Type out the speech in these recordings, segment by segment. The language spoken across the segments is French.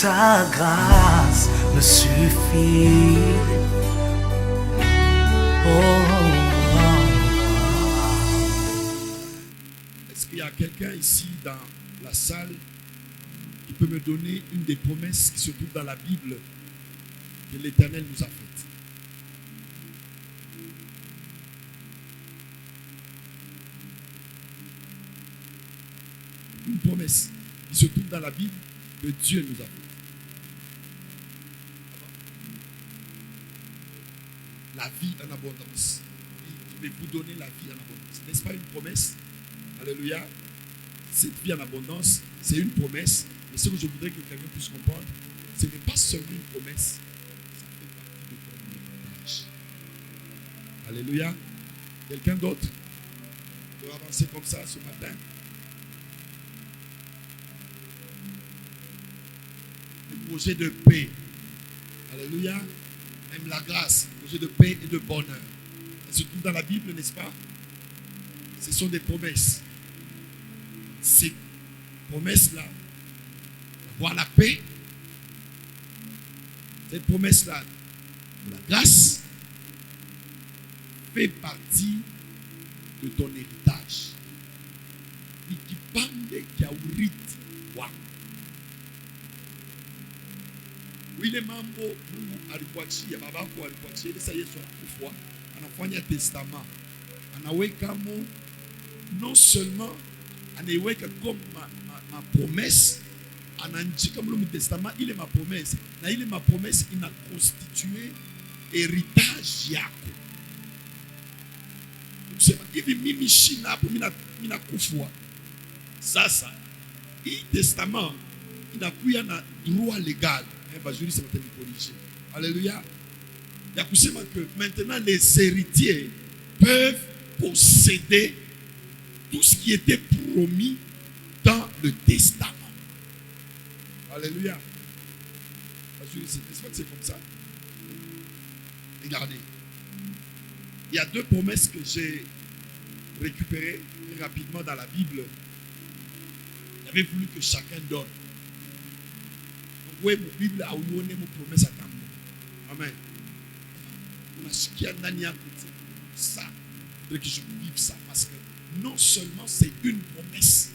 ta grâce me suffit. Est-ce qu'il y a quelqu'un ici dans la salle qui peut me donner une des promesses qui se trouve dans la Bible que l'Éternel nous a faites? Une promesse qui se trouve dans la Bible que Dieu nous a faite. La vie en abondance. Je vais vous donner la vie en abondance. N'est-ce pas une promesse? Alléluia. Cette vie en abondance, c'est une promesse. Mais ce que je voudrais que quelqu'un puisse comprendre, ce n'est pas seulement une promesse, ça fait partie de ton héritage. Alléluia. Quelqu'un d'autre peut avancer comme ça ce matin? Le projet de paix. Alléluia. Même la grâce, le projet de paix et de bonheur. Ça se trouve dans la Bible, n'est-ce pas? Ce sont des promesses. Ces promesses-là, avoir la paix, cette promesse-là, la grâce, fait partie de ton héritage. Wile mambo Mungu alikuachia, babako alikuachia, ili sasa Yesu anakufa, anafanya testament. Anawekamo non seulement anaiweka comme ma promesse, anaandika mlo testament, ile ma promesse, na ile ma promesse ina constitué héritage yako. Kusema hivi mimi shina hapo mina kufua. Sasa hii testament inakuya na droit légal. Alléluia. Il y a que maintenant les héritiers peuvent posséder tout ce qui était promis dans le testament. Alléluia. C'est comme ça. Regardez. Il y a deux promesses que j'ai récupérées rapidement dans la Bible. J'avais voulu que chacun donne. Oui, mon Bible a donné mon promesse à ta mort. Amen. On a ce qui a donné ça. Il faudrait que je vive ça. Parce que non seulement c'est une promesse,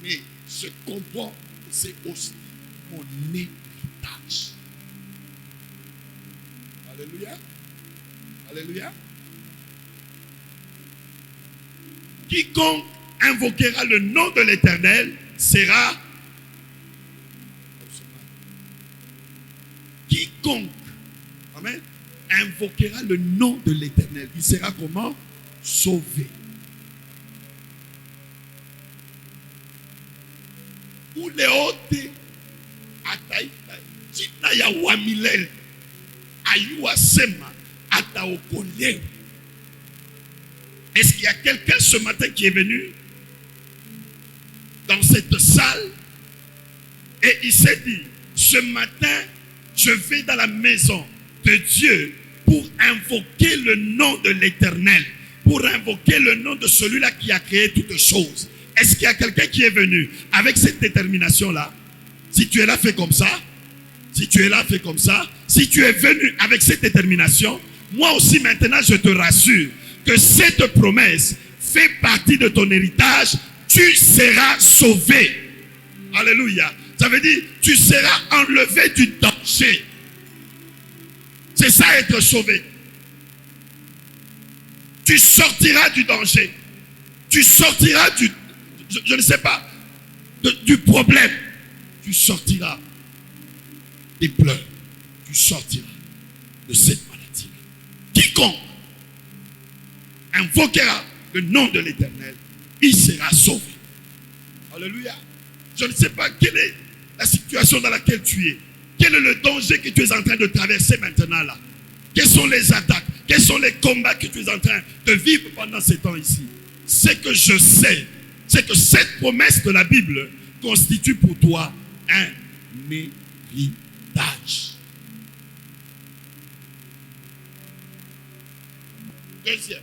mais je comprends que c'est aussi mon héritage. Alléluia. Alléluia. Quiconque invoquera le nom de l'Éternel sera quiconque, amen, invoquera le nom de l'Éternel, il sera comment? Sauvé. Ou les hautes ataita china ya wamilele ayua sema ataokole. Est-ce qu'il y a quelqu'un ce matin qui est venu dans cette salle et il s'est dit, ce matin je vais dans la maison de Dieu pour invoquer le nom de l'Éternel, pour invoquer le nom de celui-là qui a créé toutes choses. Est-ce qu'il y a quelqu'un qui est venu avec cette détermination-là? Si tu es là, fais comme ça. Si tu es là, fais comme ça. Si tu es venu avec cette détermination, moi aussi maintenant je te rassure que cette promesse fait partie de ton héritage. Tu seras sauvé. Alléluia. Ça veut dire, tu seras enlevé du danger. C'est ça être sauvé. Tu sortiras du danger. Tu sortiras du, je ne sais pas, du problème. Tu sortiras des pleurs. Tu sortiras de cette maladie. Quiconque invoquera le nom de l'Éternel, il sera sauvé. Alléluia. Je ne sais pas quelle est la situation dans laquelle tu es. Quel est le danger que tu es en train de traverser maintenant là? Quelles sont les attaques? Quels sont les combats que tu es en train de vivre pendant ces temps ici? Ce que je sais, c'est que cette promesse de la Bible constitue pour toi un héritage. Deuxième.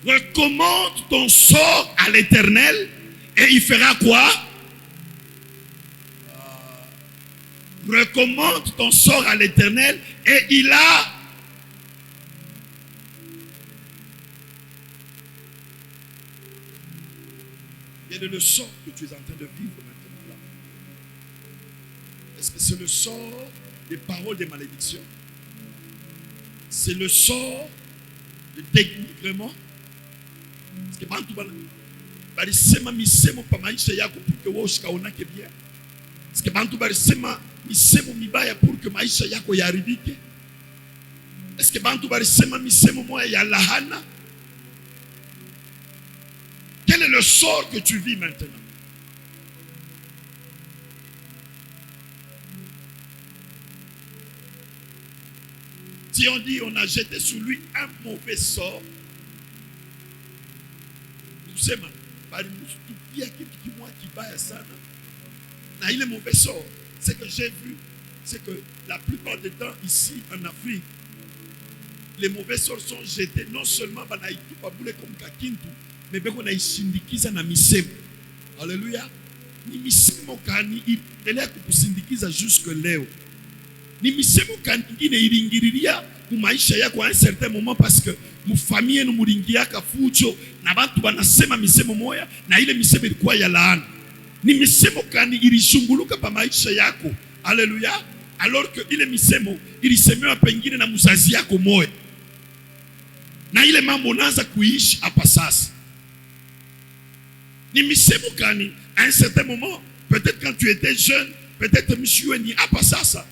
Recommande ton sort à l'Éternel et il fera quoi? recommande ton sort à l'Éternel et il a... Quel est le sort que tu es en train de vivre maintenant là? Est-ce que c'est le sort des paroles de malédiction? C'est le sort de dénigrement? Est-ce que bantu balisema misemo pa maisha yako pour que wewe usikaonake bien? Est-ce que bantu balisema misemo mibaya pour que maisha yako yaharibike? Est-ce que bantu balisema misemo moya ya lahana? Quel est le sort que tu vis maintenant? Si on dit on a jeté sur lui un mauvais sort, nous sommes il est mauvais sort. Ce que j'ai vu, c'est que la plupart des temps ici en Afrique, les mauvais sorts sont jetés non seulement comme Kakintu, mais bien qu'on a ishindikiza na misemo. Alléluia. Ni misemo kani endelea kukusindikiza jusque leo. Ni misemo kani ingine ilingiriria ku maisha yako à un certain moment parce que mu famille nu mulingiaka fujo na bantu banasema misemo moya na ile misemo ilikuwa ya laana. Ni misemo kani ilishunguluka pa maisha yako. Alléluia. Alors que ile misemo ilisemewa pengine na mzazi yako moya. Na ile mambo unaanza kuishi hapa sasa. Ni misemo kani à un certain moment, peut-être quand tu étais jeune, peut-être monsieur ni apa sasa,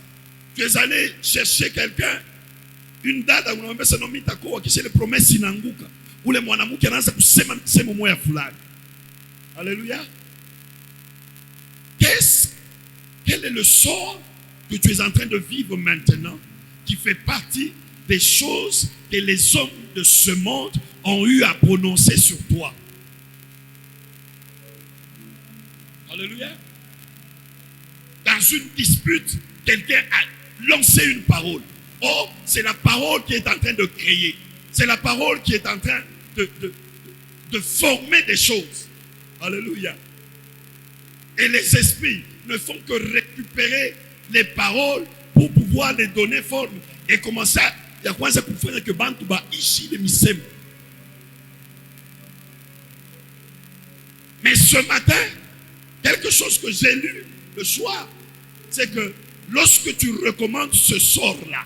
tu es allé chercher quelqu'un, une dada unamwambia sana mitako akisha ile promesse inaanguka, ule mwanamke anaanza kusema misemo moya fulani. Alléluia. Quel est le sort que tu es en train de vivre maintenant qui fait partie des choses que les hommes de ce monde ont eu à prononcer sur toi? Alléluia. Dans une dispute, quelqu'un a lancé une parole. Oh, c'est la parole qui est en train de créer. C'est la parole qui est en train de former des choses. Alléluia. Et les esprits ne font que récupérer les paroles pour pouvoir les donner forme. Et comment ça, il y a quoi ça pour faire que bantu ba ici les misem. Mais ce matin, quelque chose que j'ai lu le soir, c'est que lorsque tu recommandes ce sort-là,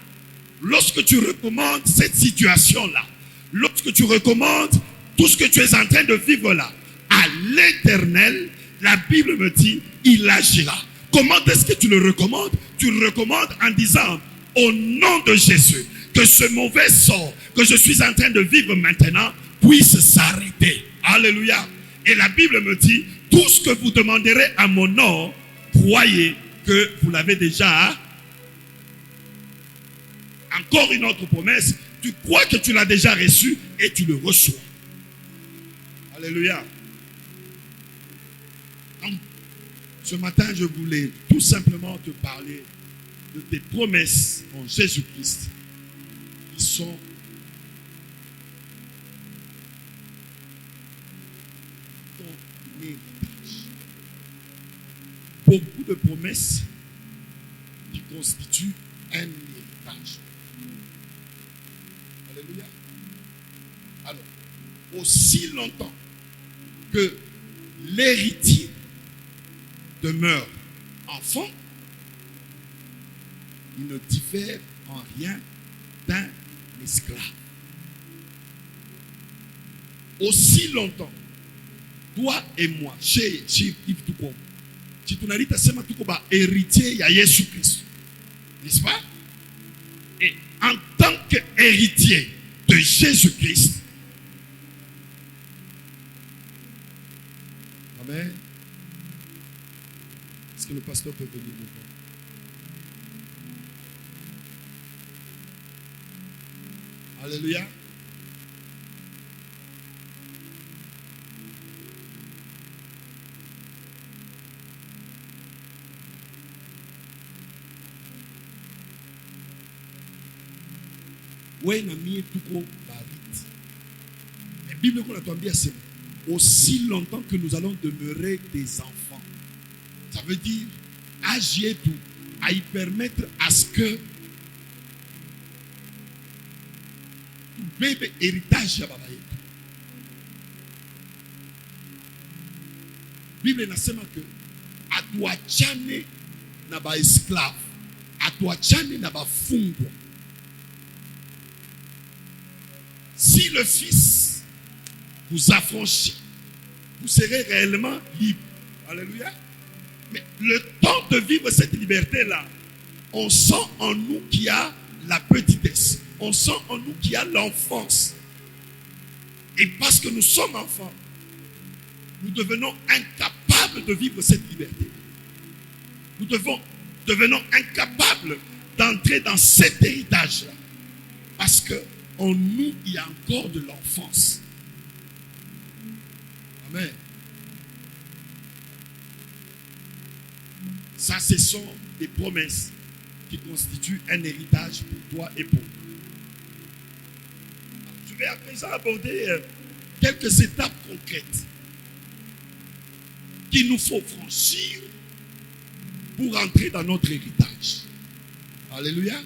lorsque tu recommandes cette situation-là, lorsque tu recommandes tout ce que tu es en train de vivre là, à l'Éternel, la Bible me dit, il agira. Comment est-ce que tu le recommandes? Tu le recommandes en disant, au nom de Jésus, que ce mauvais sort que je suis en train de vivre maintenant puisse s'arrêter. Alléluia. Et la Bible me dit, tout ce que vous demanderez à mon nom, croyez que vous l'avez déjà. Encore une autre promesse, tu crois que tu l'as déjà reçu et tu le reçois. Alléluia. Donc, ce matin, je voulais tout simplement te parler de tes promesses en Jésus-Christ qui sont ton héritage. Beaucoup de promesses qui constituent un héritage. Alléluia. Alors, aussi longtemps que l'héritier demeure enfant, il ne diffère en rien d'un esclave. Aussi longtemps, toi et moi, chez Yves Toukom, si tu n'as pas sema tuko ba héritier ya Jésus Christ, n'est-ce pas? Et en tant qu'héritier de Jésus Christ, amen. Est-ce que le pasteur peut venir nous voir? Alléluia. Ouais, nami tuko barit. La Bible qu'on a entendu, c'est aussi longtemps que nous allons demeurer des enfants. Ça veut dire, âgé tout, à y permettre à ce que bébé héritage ya baba yetu. Bible inasema que atuachane na ba esclave, atuachane na bafungwa. Si le Fils vous affranchit, vous serez réellement libre. Alléluia. Mais le temps de vivre cette liberté-là, on sent en nous qu'il y a la petitesse. On sent en nous qu'il y a l'enfance. Et parce que nous sommes enfants, nous devenons incapables de vivre cette liberté. Nous devenons incapables d'entrer dans cet héritage-là. Parce qu'en nous, il y a encore de l'enfance. Amen. Ça, ce sont des promesses qui constituent un héritage pour toi et pour moi. Je vais à présent aborder quelques étapes concrètes qu'il nous faut franchir pour entrer dans notre héritage. Alléluia.